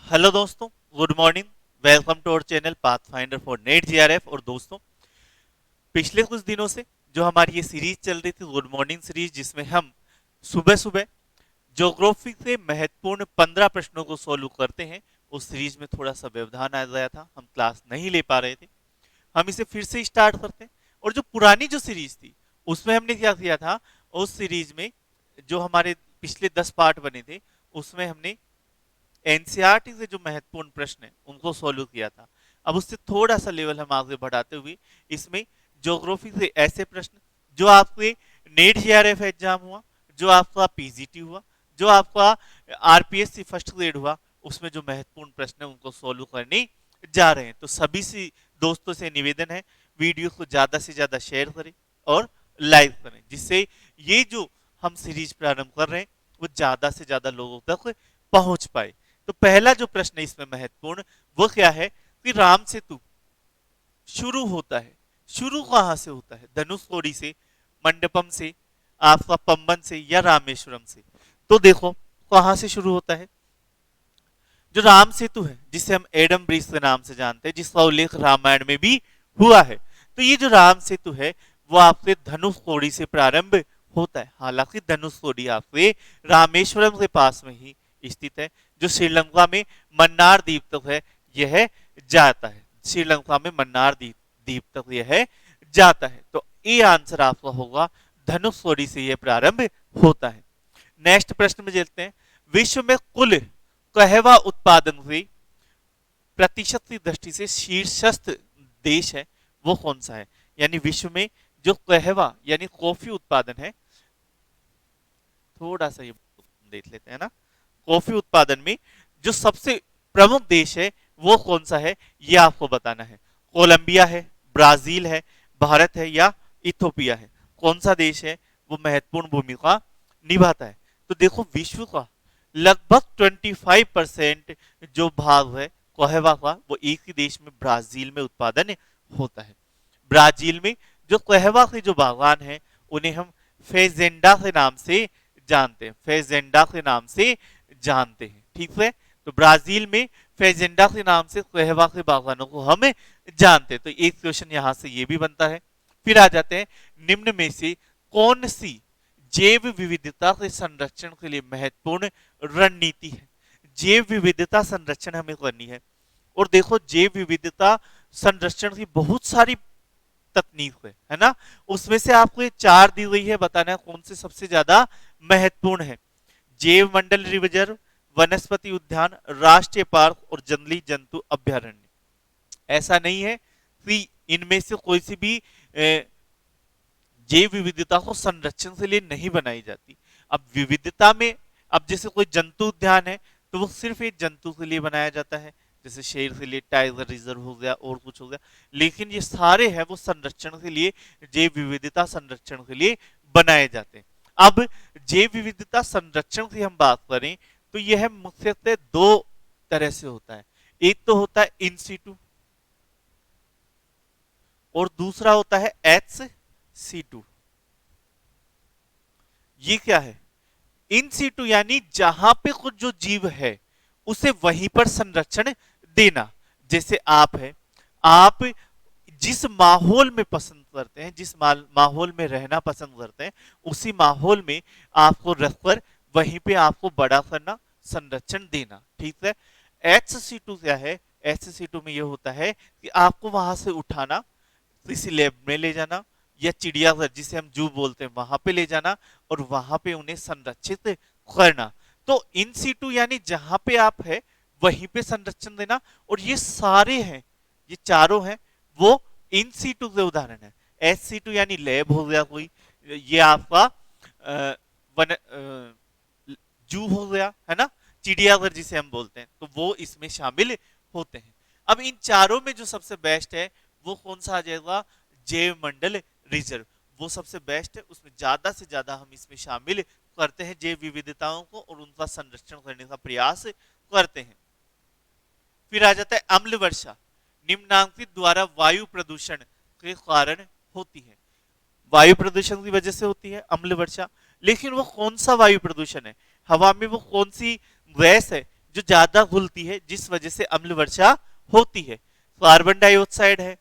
Hello दोस्तों, good morning. Welcome to our channel Pathfinder for NET JRF. और दोस्तों, पिछले कुछ दिनों से जो हमारी ये सीरीज चल रही थी गुड मॉर्निंग सीरीज, जिसमें हम सुबह सुबह ज्योग्राफी से महत्वपूर्ण 15 प्रश्नों को सोल्व करते हैं, उस सीरीज में थोड़ा सा व्यवधान आ गया था, हम क्लास नहीं ले पा रहे थे। हम इसे फिर से स्टार्ट करते हैं। और जो पुरानी जो सीरीज थी उसमें हमने क्या किया था, उस सीरीज में जो हमारे पिछले 10 पार्ट बने थे उसमें हमने एनसीईआरटी से जो महत्वपूर्ण प्रश्न है उनको सोल्व किया था। अब उससे थोड़ा सा लेवल हम आगे बढ़ाते हुए इसमें ज्योग्राफी से ऐसे प्रश्न जो आपके नेट जीआरएफ एग्जाम हुआ, जो आपका पीजीटी हुआ, जो आपका आरपीएससी फर्स्ट ग्रेड हुआ, उसमें जो महत्वपूर्ण प्रश्न है उनको सोल्व करने जा रहे हैं। तो सभी से दोस्तों से निवेदन है, वीडियो को ज्यादा से ज्यादा शेयर करें और लाइक करें, जिससे ये जो हम सीरीज प्रारंभ कर रहे हैं वो ज्यादा से ज्यादा लोगों तक पहुंच पाए। तो पहला जो प्रश्न है इसमें महत्वपूर्ण वो क्या है कि राम सेतु शुरू होता है, शुरू कहां से होता है? धनुषकोडी से, मंडपम से, आपका पंबन से या रामेश्वरम से? तो देखो कहां से शुरू होता है। जो राम सेतु है जिसे हम एडम ब्रिज के नाम से जानते हैं, जिसका उल्लेख रामायण में भी हुआ है, तो ये जो राम सेतु है वो आपके धनुषकोडी से प्रारंभ होता है। हालांकि धनुषकोडी आपके रामेश्वरम के पास में ही स्थित है, जो श्रीलंका में मन्नार द्वीप तक है यह जाता है। श्रीलंका में मन्नार द्वीप तक यह जाता है। तो ये आंसर आपका होगा, धनुषकोडी से यह प्रारंभ होता है। नेक्स्ट प्रश्न में चलते हैं। विश्व में कुल कहवा उत्पादन से प्रतिशत की दृष्टि से शीर्षस्थ देश है वो कौन सा है? यानी विश्व में जो कहवा यानी कॉफी उत्पादन है, थोड़ा सा ये देख लेते हैं ना, कॉफी उत्पादन में जो सबसे प्रमुख देश है वो कौन सा है, ये आपको बताना है। कोलंबिया है, ब्राजील है, भारत है या इथोपिया है? कौन सा देश है वो महत्वपूर्ण भूमिका निभाता है? तो देखो, विश्व का लगभग 25% जो भाग है कहवा का वो एक ही देश में, ब्राजील में उत्पादन होता है। ब्राजील में जो कहवा के जो बागान है उन्हें हम फेजेंडा के नाम से जानते हैं, फेजेंडा के नाम से जानते हैं। ठीक है, तो ब्राजील में फेजेंडा के नाम से कहवा के बागानों को हम जानते हैं। तो एक क्वेश्चन यहां से ये भी बनता है। फिर आ जाते हैं, निम्न में से कौन सी जैव विविधता के संरक्षण के लिए महत्वपूर्ण रणनीति है? जैव विविधता संरक्षण हमें करनी है। और देखो, जैव विविधता संरक्षण की बहुत सारी तकनीक है ना, उसमें से आपको ये 4 दी गई है, बताना है कौन से सबसे ज्यादा महत्वपूर्ण है। जैव मंडल रिजर्व, वनस्पति उद्यान, राष्ट्रीय पार्क और जंगली जंतु अभ्यारण्य। ऐसा नहीं है कि इनमें से कोई सी भी जैव विविधता को संरक्षण के लिए नहीं बनाई जाती। अब विविधता में, अब जैसे कोई जंतु उद्यान है तो वो सिर्फ एक जंतु के लिए बनाया जाता है, जैसे शेर के लिए टाइगर रिजर्व हो गया और कुछ हो गया, लेकिन ये सारे हैं वो संरक्षण के लिए, जैव विविधता संरक्षण के लिए बनाए जाते हैं। अब जैव विविधता संरक्षण की हम बात करें तो यह मुख्यतः 2 तरह से होता है। एक तो होता है इन सीटू और दूसरा होता है HC2। ये क्या है? इन सीटू यानी जहां पे कुछ जो जीव है उसे वहीं पर संरक्षण देना। जैसे आप है, आप जिस माहौल में पसंद करते हैं, जिस माहौल में रहना पसंद करते हैं, उसी माहौल में आपको रखकर वहीं पे आपको बड़ा करना, संरक्षण देना। ठीक है। HC2 क्या है? HC2 में यह होता है कि आपको वहां से उठाना, किसी लैब में ले जाना या चिड़ियाघर जिसे हम जू बोलते हैं वहां पे ले जाना और वहां पे उन्हें संरक्षित करना। तो इन सीटू यानी जहां पे आप है वहीं पे संरक्षण देना। और ये सारे हैं, ये चारों हैं वो इन सीटू के उदाहरण है। HC2 यानी लैब हो गया कोई, ये आपका वन जू हो गया, है ना, चिड़ियाघर जिसे हम बोलते हैं, तो वो इसमें शामिल होते हैं। अब इन चारों में जो सबसे बेस्ट है वो कौन सा आ जाएगा? जैव मंडल रिजर्व, वो सबसे बेस्ट है। उसमें ज्यादा से ज्यादा हम इसमें शामिल करते हैं जैव विविधताओं को और उनका संरक्षण करने का प्रयास करते हैं। फिर आ जाता है अम्ल वर्षा, निम्नांकित द्वारा वायु प्रदूषण के कारण होती है। वायु प्रदूषण की वजह से होती है अम्ल वर्षा, लेकिन वो कौन सा वायु प्रदूषण है? हवा में वो कौन सी गैस है जो ज्यादा घुलती है, जिस वजह से अम्ल वर्षा होती है। कार्बन डाइऑक्साइड है,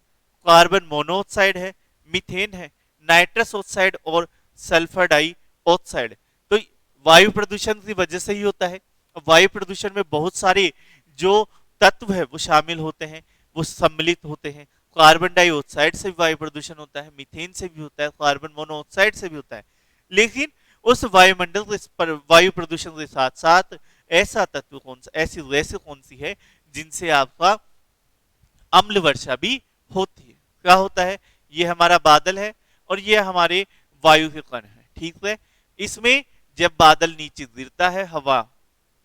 कार्बन मोनोऑक्साइड है, मीथेन है, नाइट्रस ऑक्साइड और सल्फर डाइऑक्साइड। तो वायु प्रदूषण की वजह से ही होता है। वायु प्रदूषण में बहुत सारे जो तत्व है वो शामिल होते हैं, वो सम्मिलित होते हैं। कार्बन डाइऑक्साइड से भी वायु प्रदूषण होता है, मीथेन से भी होता है, कार्बन मोनोऑक्साइड से भी होता है। लेकिन उस वायुमंडल के वायु प्रदूषण के साथ साथ ऐसा तत्व कौन सा, ऐसी वैसे कौन सी है जिनसे आपका अम्ल वर्षा भी होती है? क्या होता है? ये हमारा बादल है और ये हमारे वायु के कण है, ठीक है। इसमें जब बादल नीचे गिरता है हवा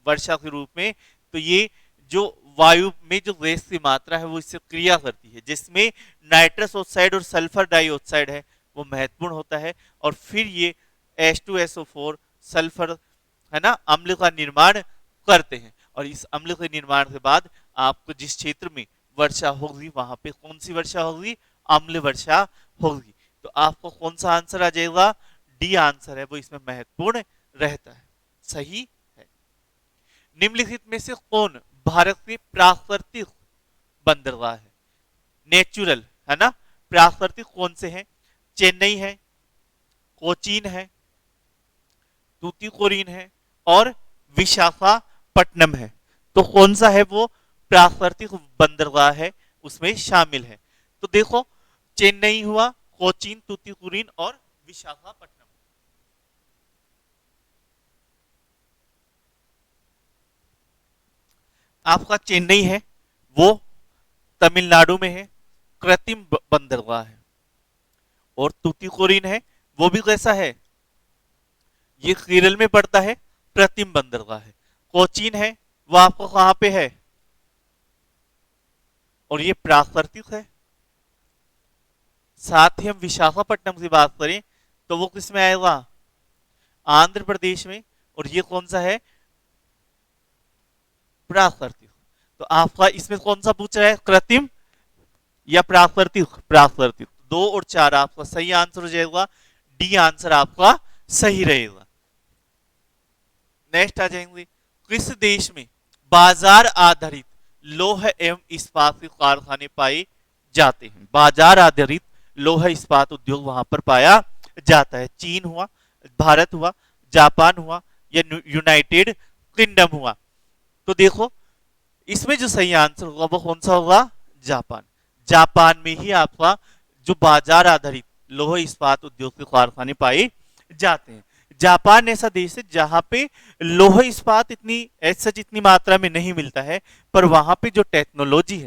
वर्षा के रूप में, तो ये जो वायु में जो गैस की मात्रा है वो इससे क्रिया करती है, जिसमें नाइट्रस ऑक्साइड और सल्फर डाइऑक्साइड है वो महत्वपूर्ण होता है। और फिर ये H2SO4 सल्फर है ना अम्ल का निर्माण करते हैं। और इस अम्ल के निर्माण के बाद आपको जिस क्षेत्र में वर्षा होगी वहां पे कौन सी वर्षा होगी? अम्ल वर्षा होगी। तो आपको कौन सा आंसर आ जाएगा? डी आंसर है वो इसमें महत्वपूर्ण रहता है, सही है। निम्नलिखित में से कौन भारत की प्राकृतिक बंदरगाह है? नेचुरल है ना, प्राकृतिक कौन से हैं? चेन्नई है, कोचीन है, तूतीकोरिन है और विशाखापट्टनम है। तो कौन सा है वो प्राकृतिक बंदरगाह है उसमें शामिल है? तो देखो, चेन्नई हुआ, कोचीन, तूतीकोरिन और विशाखापट्टनम। आपका चेन्नई है वो तमिलनाडु में है, कृत्रिम बंदरगाह है। और तूतीकोरिन है वो भी कैसा है? ये केरल में पड़ता है, कृत्रिम बंदरगाह है। कोचीन है वो आपको कहां पे है? और ये प्राकृतिक है। साथ ही हम विशाखापट्टनम की बात करें तो वो किस में आएगा? आंध्र प्रदेश में। और ये कौन सा है? प्राकृतिक। तो आपका इसमें कौन सा पूछ रहा है, कृत्रिम या प्राकृतिक? प्राकृतिक। 2 और 4 आपका सही आंसर हो जाएगा, डी आंसर आपका सही रहेगा। नेक्स्ट आ जाएंगे, किस देश में बाजार आधारित लौह एवं इस्पात के कारखाने पाए जाते हैं? बाजार आधारित लौह इस्पात उद्योग वहां पर पाया जाता है। चीन हुआ, भारत हुआ, जापान हुआ या यूनाइटेड किंगडम हुआ? तो देखो, इसमें जो सही आंसर होगा वो कौन सा होगा? जापान। जापान में ही आपका जो बाजार आधारित लौह इस्पात उद्योग के कारखाने पाए जाते हैं। जापान ऐसा देश है जहां पे लौह इस्पात इतनी ऐसा जितनी मात्रा में नहीं मिलता है, पर वहां पे जो टेक्नोलॉजी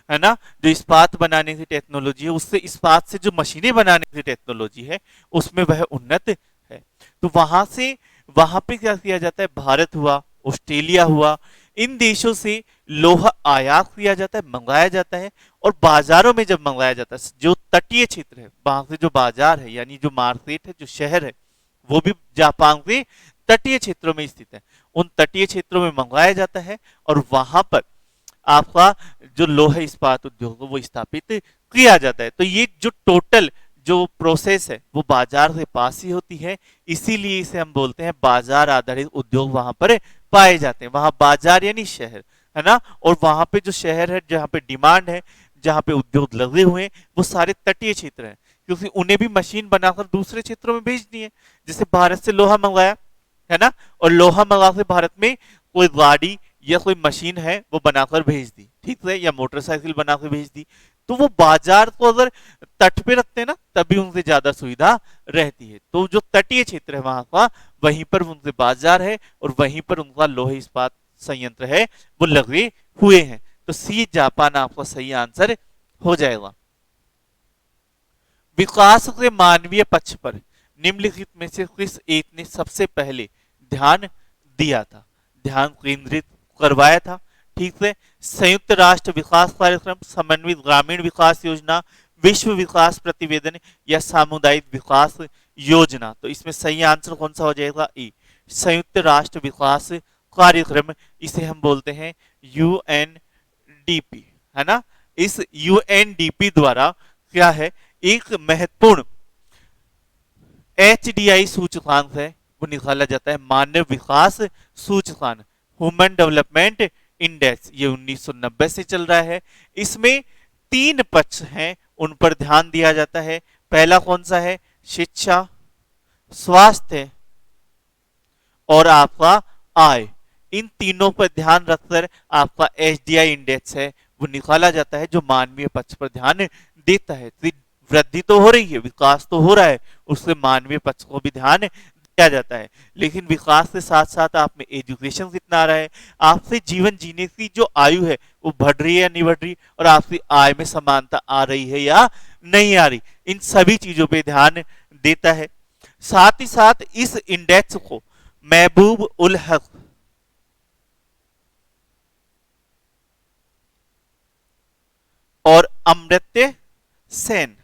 है ना, जो इस्पात बनाने की टेक्नोलॉजी है, उससे इस्पात से जो मशीनें बनाने की टेक्नोलॉजी है उसमें वह उन्नत है। तो वहां पे क्या किया जाता है? भारत हुआ, ऑस्ट्रेलिया हुआ, इन देशों से लोहा आयात किया जाता है, मंगाया जाता है। और बाजारों में जब मंगाया जाता है, जो तटीय क्षेत्र है वहां से जो बाजार है, यानी जो मार्केट है, जो शहर है, वो भी जापान के तटीय क्षेत्रों में स्थित है। उन तटीय क्षेत्रों में मंगवाया जाता है और वहां पर आपका जो लोहा इस्पात उद्योग वो स्थापित किया जाता है। तो ये जो टोटल जो प्रोसेस है वो बाजार के पास ही होती है, इसीलिए इसे हम बोलते हैं बाजार आधारित उद्योग वहां पर पाए जाते हैं। वहां बाजार यानी शहर है ना, और वहां पे जो शहर है जहां पे डिमांड है, जहां पे उद्योग लगे हुए हैं, वो सारे तटीय क्षेत्र हैं, क्योंकि उन्हें भी मशीन बनाकर दूसरे क्षेत्रों में भेजनी है। जैसे भारत से लोहा मंगवाया है ना, और लोहा मंगा के भारत में कोई गाड़ी या कोई मशीन है वो बनाकर भेज दी, ठीक है, या मोटरसाइकिल बनाकर भेज दी, तो वो बाजार को अगर तट पे रखते हैं ना तभी उनसे ज्यादा सुविधा रहती है। तो जो तटीय क्षेत्र है वहां का, वहीं पर उनके बाजार है और वहीं पर उनका लोहा इस्पात संयंत्र है वो लगे हुए हैं। तो सी जापान आपका सही आंसर हो जाएगा। विकास के मानवीय पक्ष पर निम्नलिखित में से किस एक ने सबसे पहले ध्यान दिया था, ध्यान केंद्रित करवाया था? ठीक है, संयुक्त राष्ट्र विकास कार्यक्रम, समन्वित ग्रामीण विकास योजना, विश्व विकास प्रतिवेदन या सामुदायिक विकास योजना? तो इसमें सही आंसर कौन सा हो जाएगा? ई, संयुक्त राष्ट्र विकास कार्यक्रम। इसे हम बोलते हैं यूएनडीपी, है ना। इस यूएनडीपी द्वारा क्या है, एक महत्वपूर्ण एचडीआई सूचकांक है वो निकाला जाता है, मानव विकास सूचकांक। ह्यूमन डेवलपमेंट इंडेक्स, ये 1990 से चल रहा है। इसमें 3 पक्ष हैं, उन पर ध्यान दिया जाता है। पहला कौन सा है? शिक्षा, स्वास्थ्य और आपका आय। इन तीनों पर ध्यान रखकर आपका एचडीआई इंडेक्स है वो निकाला जाता है, जो मानवीय पक्ष पर ध्यान देता है। वृद्धि तो हो रही है, विकास तो हो रहा है, उससे मानवीय पक्ष को भी ध्यान दिया जाता है। लेकिन विकास के साथ साथ आप में एजुकेशन कितना आ रहा है, आपसे जीवन जीने की जो आयु है वो बढ़ रही है या नहीं बढ़ रही, और आपकी आय में समानता आ रही है या नहीं आ रही, इन सभी चीजों पे ध्यान देता है। साथ ही साथ इस इंडेक्स को महबूब उल हक और अमर्त्य सेन,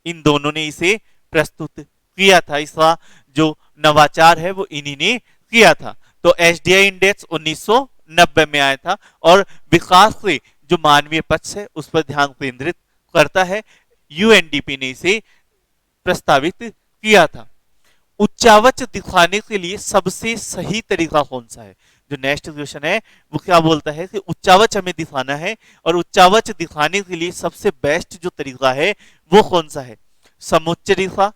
इन दोनों ने इसे प्रस्तुत किया था। इसका जो नवाचार है वो इन्हीं ने किया था। तो एचडीआई इंडेक्स 1990 में आया था और विकास से जो मानवीय पक्ष है उस पर ध्यान केंद्रित करता है। यूएनडीपी ने इसे प्रस्तावित किया था। उच्चावच दिखाने के लिए सबसे सही तरीका कौन सा है? जो नेक्स्ट क्वेश्चन है वो क्या बोलता है कि उच्चावच हमें दिखाना है और उच्चावच दिखाने के लिए सबसे बेस्ट जो तरीका है वो कौन सा है? समुच्च रेखा,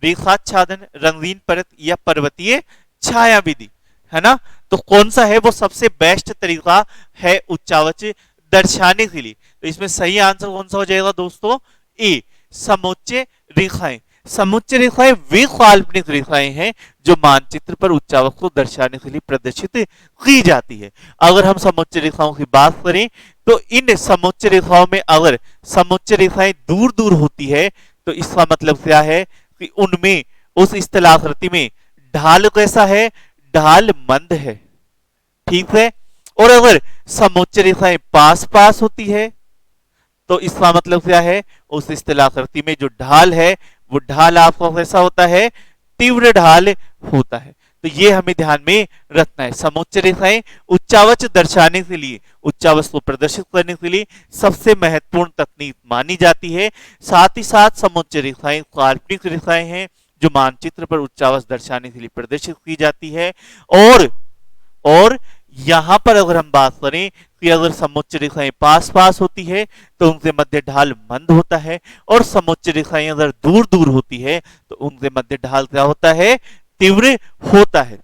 रेखाच्छादन, रंगीन परत या पर्वतीय छाया विधि, है ना? तो कौन सा है वो सबसे बेस्ट तरीका है उच्चावच दर्शाने के लिए? तो इसमें सही आंसर कौन सा हो जाएगा दोस्तों? ए, समुच्च रेखाएं। समुच्च रेखाएं वे काल्पनिक रेखाएं हैं जो मानचित्र पर उच्चावच को दर्शाने के लिए प्रदर्शित की जाती है। अगर हम समुच्च रेखाओं की बात करें तो इन समुच्च रेखाओं में अगर समुच्च रेखाएं दूर दूर होती है तो इसका मतलब क्या है कि उनमें उस स्थलाकृति में ढाल कैसा है? ढाल मंद है, ठीक है। और अगर समुच्च रेखाएं पास पास होती है तो इसका मतलब क्या है? उस स्थलाकृति में जो ढाल है वो ढाल आपको कैसा होता है? तीव्र ढाल होता है। तो ये हमें ध्यान में रखना है। समुच्च रेखाएं उच्चावच दर्शाने के लिए, उच्चावच को प्रदर्शित करने के लिए सबसे महत्वपूर्ण तकनीक मानी जाती है। साथ ही साथ समुच्च रेखाएं काल्पनिक रेखाएं हैं जो मानचित्र पर उच्चावच दर्शाने के लिए प्रदर्शित की जाती है। और यहां पर अगर हम बात करें कि अगर समुच्च रेखाएं पास पास होती है तो उनके मध्य ढाल मंद होता है, और समुच्च रेखाएं अगर दूर दूर होती है तो उनके मध्य ढाल क्या होता है? तीव्र होता है।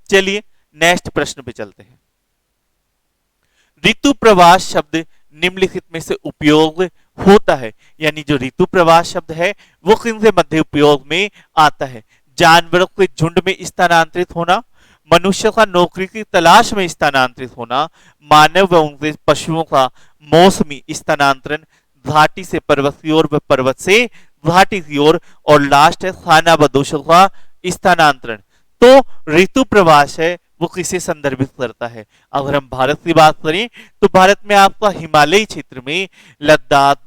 चलिए नेक्स्ट प्रश्न पे चलते हैं। ऋतु प्रवास शब्द निम्नलिखित में से उपयोग होता है, यानी जो ऋतु प्रवास शब्द है वो किनके मध्य उपयोग में आता है? जानवरों के झुंड में स्थानांतरित होना, मनुष्य का नौकरी की तलाश में स्थानांतरित होना, मानव व उनके पशुओं का मौसमी स्थानांतरण, घाटी से पर्वत की ओर व पर्वत से घाटी की ओर, और लास्ट है खानाबदोशों का स्थानांतरण। तो ऋतु प्रवास है वो किसे संदर्भित करता है? अगर हम भारत की बात करें तो भारत में आपका हिमालयी क्षेत्र में लद्दाख,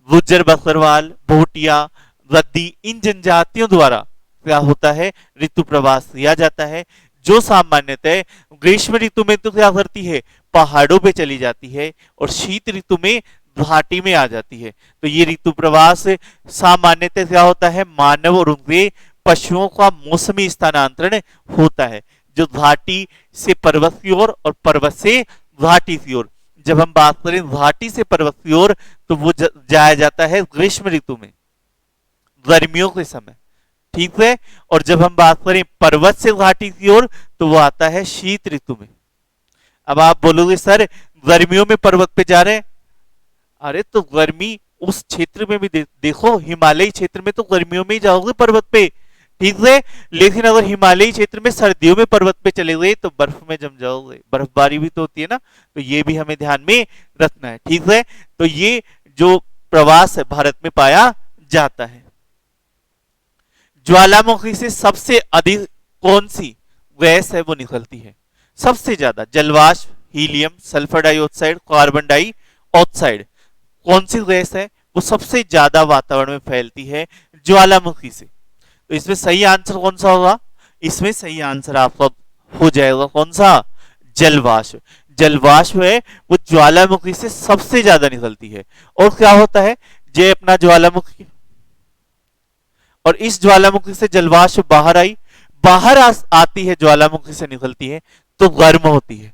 गुज्जर बकरवाल, भोटिया, गद्दी, इन जनजातियों द्वारा क्या होता है? ऋतु प्रवास किया जाता है, जो सामान्यतः ग्रीष्म ऋतु में तो क्या करती है? पहाड़ों पे चली जाती है, और शीत ऋतु में घाटी में आ जाती है। तो ये ऋतु प्रवास सामान्यतः क्या होता है? मानव और उनके पशुओं का मौसमी स्थानांतरण होता है, जो घाटी से पर्वत की ओर और पर्वत से घाटी की ओर। जब हम बात करें घाटी से पर्वत की ओर तो वो जाया जाता है ग्रीष्म ऋतु में, गर्मियों के समय, ठीक है। और जब हम बात करें पर्वत से घाटी की ओर तो वो आता है शीत ऋतु में। अब आप बोलोगे सर गर्मियों में पर्वत पे जा रहे हैं, अरे तो गर्मी उस क्षेत्र में भी देखो, हिमालयी क्षेत्र में तो गर्मियों में ही जाओगे पर्वत पे, ठीक है। लेकिन अगर हिमालयी क्षेत्र में सर्दियों में पर्वत पे चले गए तो बर्फ में जम जाओगे, बर्फबारी भी तो होती है ना, तो ये भी हमें ध्यान में रखना है, ठीक है। तो ये जो प्रवास है भारत में पाया जाता है। ज्वालामुखी से सबसे अधिक कौन सी गैस है वो निकलती है? सबसे ज्यादा जलवाष्प, helium, sulphur dioxide, carbon dioxide, कौन सी गैस है वो सबसे ज्यादा वातावरण में फैलती है? ज्वालामुखी से। तो इसमें सही आंसर कौन सा होगा? इसमें सही आंसर आपका हो जाएगा कौन सा? जलवाष्प। जलवाष्प है वो ज्वालामुखी से सबसे ज्यादा निकलती है। और क्या होता है, जे अपना ज्वालामुखी, और इस ज्वालामुखी से जलवाष्प बाहर आई, बाहर आती है, ज्वालामुखी से निकलती है, तो गर्म होती है,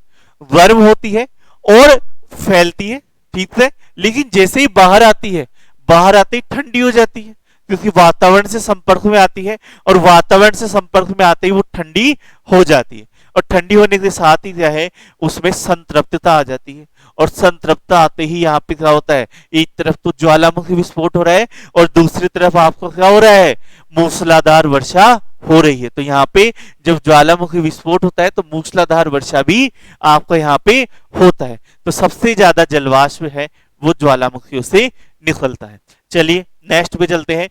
गर्म होती है और फैलती है, ठीक है। लेकिन जैसे ही बाहर आती है, बाहर आते ही ठंडी हो जाती है, क्योंकि वातावरण से संपर्क में आती है, और वातावरण से संपर्क में आते ही वो ठंडी हो जाती है, और ठंडी होने के साथ ही क्या है, उसमें संतृप्तता आ जाती है, और संतृप्तता आते ही यहाँ पे क्या होता है, एक तरफ तो ज्वालामुखी विस्फोट हो रहा है, और दूसरी तरफ आपको क्या हो रहा है, मूसलाधार वर्षा हो रही है। तो यहाँ पे जब ज्वालामुखी विस्फोट होता है तो मूसलाधार वर्षा भी आपका यहाँ पे होता है। तो सबसे ज्यादा जलवाष्प है वो ज्वालामुखियों से निकलता है। चलिए नेक्स्ट पे चलते हैं।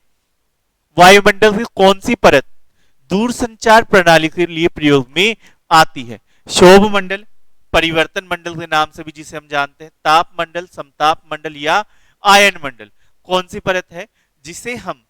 वायुमंडल की कौन सी परत दूरसंचार प्रणाली के लिए प्रयोग में आती है? शोभ मंडल, परिवर्तन मंडल के नाम से भी जिसे हम जानते हैं, ताप मंडल, समताप मंडल या आयन मंडल। कौन सी परत है जिसे हम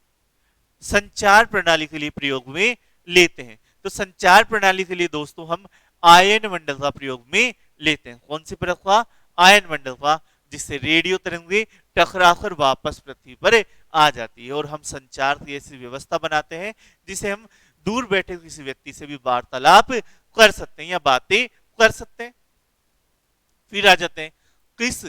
संचार प्रणाली के लिए प्रयोग में लेते हैं? तो संचार प्रणाली के लिए दोस्तों हम आयन मंडल का प्रयोग में लेते हैं। कौन सी परत का? आयन मंडल का, जिससे रेडियो तरंगे टकराकर वापस पृथ्वी पर आ जाती है, और हम संचार की ऐसी व्यवस्था बनाते हैं जिसे हम दूर बैठे किसी व्यक्ति से भी वार्तालाप कर सकते हैं या बातें कर सकते हैं। फिर आ जाते हैं, किस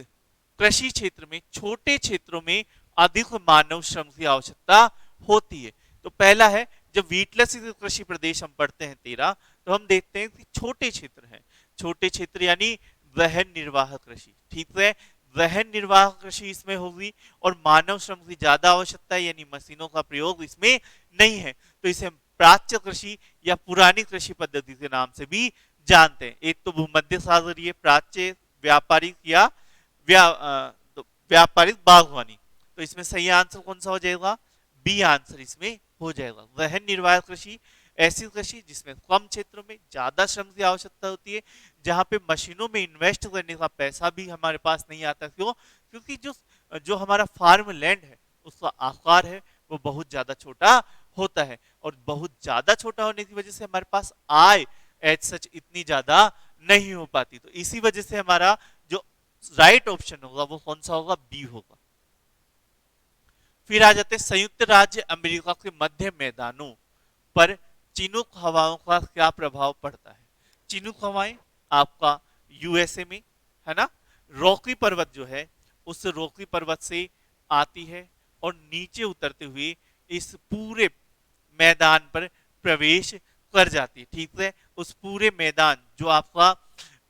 कृषि क्षेत्र में छोटे क्षेत्रों में अधिक मानव श्रम की आवश्यकता होती है? तो पहला है, जब वीटलस कृषि प्रदेश हम पढ़ते हैं 13, तो हम देखते हैं कि छोटे क्षेत्र हैं, छोटे क्षेत्र यानी वहन निर्वाह कृषि, ठीक है, वहन निर्वाह कृषि इसमें होगी, और मानव श्रम की ज्यादा आवश्यकता है, यानी मशीनों का प्रयोग इसमें नहीं है। तो इसे हम प्राच्य कृषि या पुरानी कृषि पद्धति के नाम से भी जानते हैं। एक तो भूमध्य सागरीय, प्राच्य, व्यापारिक या व्यापारिक बागवानी। तो इसमें सही आंसर कौन सा हो जाएगा? बी आंसर इसमें हो जाएगा। वहन निर्वाह कृषि ऐसी कृषि जिसमें कम क्षेत्रों में ज्यादा श्रम की आवश्यकता होती है, जहां पे मशीनों में इन्वेस्ट करने का पैसा भी हमारे पास नहीं आता। क्यों? क्योंकि जो हमारा फार्म लैंड है उसका आकार है वो बहुत ज्यादा छोटा होता है, और बहुत ज्यादा छोटा होने की वजह से हमारे पास आय एज सच इतनी ज्यादा नहीं हो पाती। तो इसी वजह से हमारा जो राइट ऑप्शन होगा वो कौन सा होगा? बी होगा। फिर आ जाते हैं, संयुक्त राज्य अमेरिका के मध्य मैदानों पर चिनूक हवाओं का क्या प्रभाव पड़ता है? चिनूक हवाएं आपका यूएसए में है ना, रॉकी पर्वत जो है उस रॉकी पर्वत से आती है, और नीचे उतरते हुए इस पूरे मैदान पर प्रवेश कर जाती है, ठीक है। उस पूरे मैदान जो आपका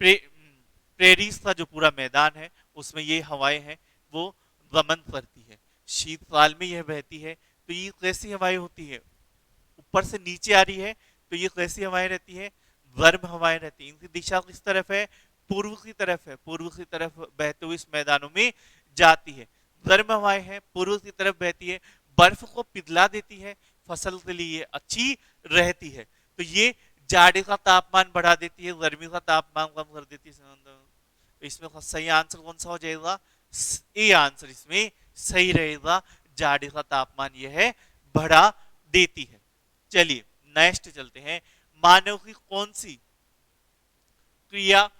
प्रेरीज का जो पूरा मैदान है उसमें ये हवाएं हैं वो गमन करती है। शीतकाल में यह बहती है, तो ये कैसी हवाएं होती है? ऊपर से नीचे आ रही है, तो ये कैसी हवाएं रहती है? गर्म हवाएं रहती है। इनकी दिशा किस तरफ है? पूर्व की तरफ है, पूर्व की तरफ बहते हुए इस मैदानों में जाती है। गर्म हवाएं हैं, पूर्व की तरफ बहती है, बर्फ को पिघला देती है, फसल के लिए अच्छी रहती है। तो ये जाड़े का तापमान बढ़ा देती है, गर्मी का तापमान कम कर देती है। तो इसमें सही आंसर कौन सा हो जाएगा? ए आंसर इसमें सही रहेगा, जाड़े का तापमान यह है बढ़ा देती है। चलिए नेक्स्ट चलते हैं, मानव की कौन सी क्रिया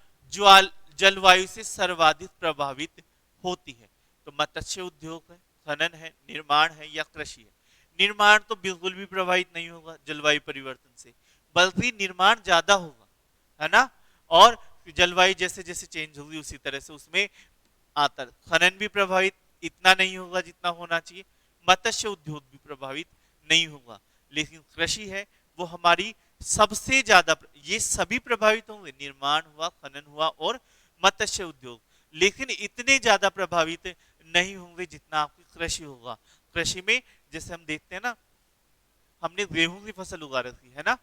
जलवायु से सर्वाधिक प्रभावित होती है? तो मत्स्य उद्योग है, खनन है, निर्माण है या कृषि है? निर्माण तो बिल्कुल भी प्रभावित नहीं होगा जलवायु परिवर्तन से, बल्कि निर्माण ज्यादा होगा, है ना, और जलवायु जैसे जैसे चेंज होगी उसी तरह से उसमें आता। खनन भी प्रभावित इतना नहीं होगा जितना होना चाहिए, मत्स्य उद्योग भी प्रभावित नहीं होगा, लेकिन कृषि है वो हमारी सबसे ज्यादा, ये सभी प्रभावित होंगे, निर्माण हुआ, खनन हुआ और मत्स्य उद्योग, लेकिन इतने ज्यादा प्रभावित नहीं होंगे जितना आपकी कृषि होगा। कृषि में जैसे हम देखते हैं ना, हमने गेहूं की फसल उगा रखी है ना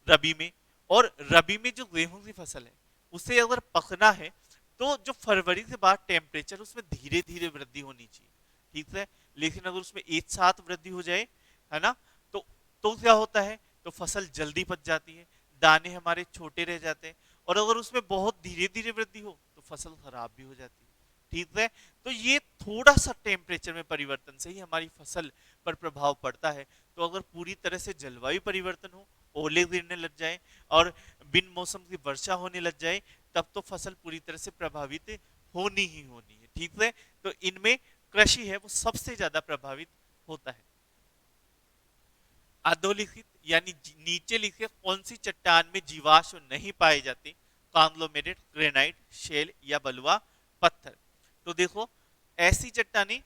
रबी में, और रबी में जो गेहूं की फसल है उसे अगर पकना है तो जो फरवरी के बाद टेम्परेचर उसमें धीरे धीरे वृद्धि होनी चाहिए, ठीक है। लेकिन अगर उसमें एक साथ वृद्धि हो जाए, है ना, तो क्या होता है? तो फसल जल्दी पच जाती है, दाने हमारे छोटे रह जाते हैं, और अगर उसमें बहुत धीरे धीरे वृद्धि हो तो फसल खराब भी हो जाती है, ठीक है। तो ये थोड़ा सा टेम्परेचर में परिवर्तन से ही हमारी फसल पर प्रभाव पड़ता है। तो अगर पूरी तरह से जलवायु परिवर्तन हो, ओले गिरने लग जाए और बिन मौसम की वर्षा होने लग जाए, तब तो फसल पूरी तरह से प्रभावित होनी ही होनी है, ठीक है। तो इनमें कृषि है वो सबसे ज्यादा प्रभावित होता है। अधोलिखित यानी नीचे लिखे कौन सी चट्टान में जीवाश्म नहीं पाए जाते? कांग्लोमेरेट, ग्रेनाइट, शेल या बलुआ पत्थर। तो देखो, ऐसी चट्टानें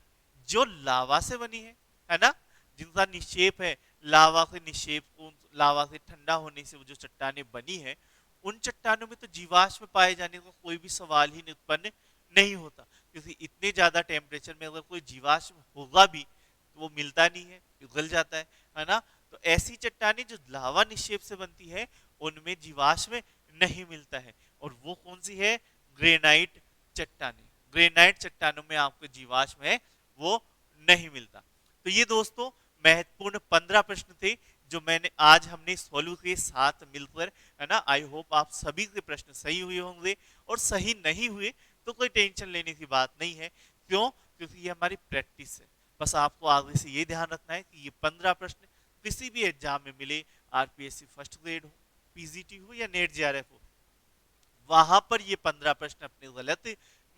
जो लावा से बनी है ना, जिनका निक्षेप है लावा के निक्षेप को, लावा से ठंडा होने से वो जो चट्टानें बनी है, उन चट्टानों में तो जीवाश्म पाए जाने का कोई भी सवाल ही उत्पन्न नहीं होता, क्योंकि इतने ज्यादा टेम्परेचर में अगर कोई जीवाश्म होगा भी तो वो मिलता नहीं है, पिघल जाता है ना। तो ऐसी चट्टानें जो लावा निक्षेप से बनती है उनमें जीवाश्म नहीं मिलता है, और वो कौन सी है? ग्रेनाइट चट्टानें। ग्रेनाइट चट्टानों में आपको जीवाश्म है वो नहीं मिलता। तो ये दोस्तों महत्वपूर्ण 15 प्रश्न थे जो मैंने आज हमने सोल्व किए साथ मिलकर, है ना। आई होप आप सभी के प्रश्न सही हुए होंगे, और सही नहीं हुए तो कोई टेंशन लेने की बात नहीं है। क्यों? क्योंकि ये हमारी प्रैक्टिस है। बस आपको आगे से ये ध्यान रखना है कि ये 15 प्रश्न किसी भी एग्जाम में मिले, आरपीएससी फर्स्ट ग्रेड हो, पीजीटी हो या नेट जेआरएफ हो, वहां पर ये 15 प्रश्न अपने गलत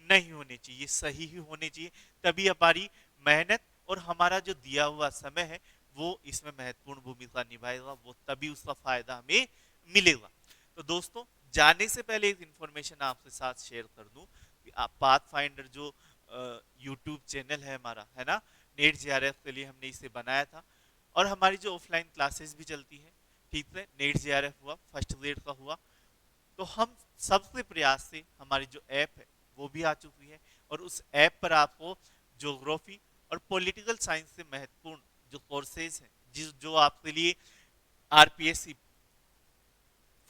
नहीं होने चाहिए, सही ही होने चाहिए। तभी हमारी मेहनत और हमारा जो दिया हुआ समय है वो इसमें महत्वपूर्ण भूमिका निभाएगा, वो तभी उसका फायदा हमें मिलेगा। तो दोस्तों, जाने से पहले एक इंफॉर्मेशन आपके साथ शेयर कर दूं कि आप पाथ फाइंडर जो यूट्यूब चैनल है हमारा, है ना, नेट जेआरएफ के लिए हमने इसे बनाया था, और हमारी जो ऑफलाइन क्लासेस भी चलती है, ठीक है, नेट जेआरएफ हुआ, फर्स्ट ग्रेड का हुआ, तो हम सबसे प्रयास से हमारी जो ऐप है वो भी आ चुकी है, और उस ऐप पर आपको ज्योग्राफी और पॉलिटिकल साइंस से महत्वपूर्ण जो कोर्सेज हैं, जिस जो आपके लिए आरपीएससी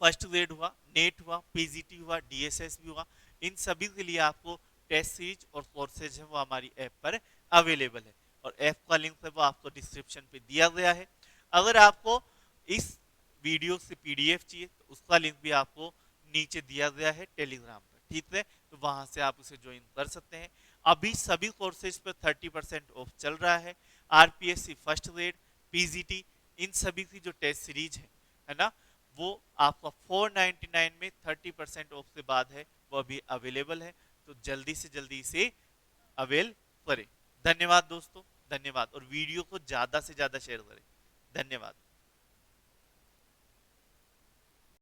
फर्स्ट ग्रेड हुआ, नेट हुआ, पीजीटी हुआ, डीएसएस भी हुआ, इन सभी के लिए आपको टेस्ट सीरीज और कोर्सेज है वो हमारी ऐप पर अवेलेबल है, और ऐप का लिंक है वो आपको डिस्क्रिप्शन पे दिया गया है। अगर आपको इस वीडियो से पीडीएफ चाहिए तो उसका लिंक भी आपको नीचे दिया गया है टेलीग्राम पर, ठीक है, तो वहां से आप उसे ज्वाइन कर सकते हैं। अभी सभी कोर्सेज पर 30% ऑफ चल रहा है। आरपीएससी फर्स्ट ग्रेड, पीजीटी, इन सभी की जो टेस्ट सीरीज है ना, वो आपका 499 में 30% ऑफ के बाद है, वो अभी अवेलेबल है, तो जल्दी से जल्दी इसे अवेल करें। धन्यवाद दोस्तों, धन्यवाद, और वीडियो को ज्यादा से ज्यादा शेयर करें। धन्यवाद।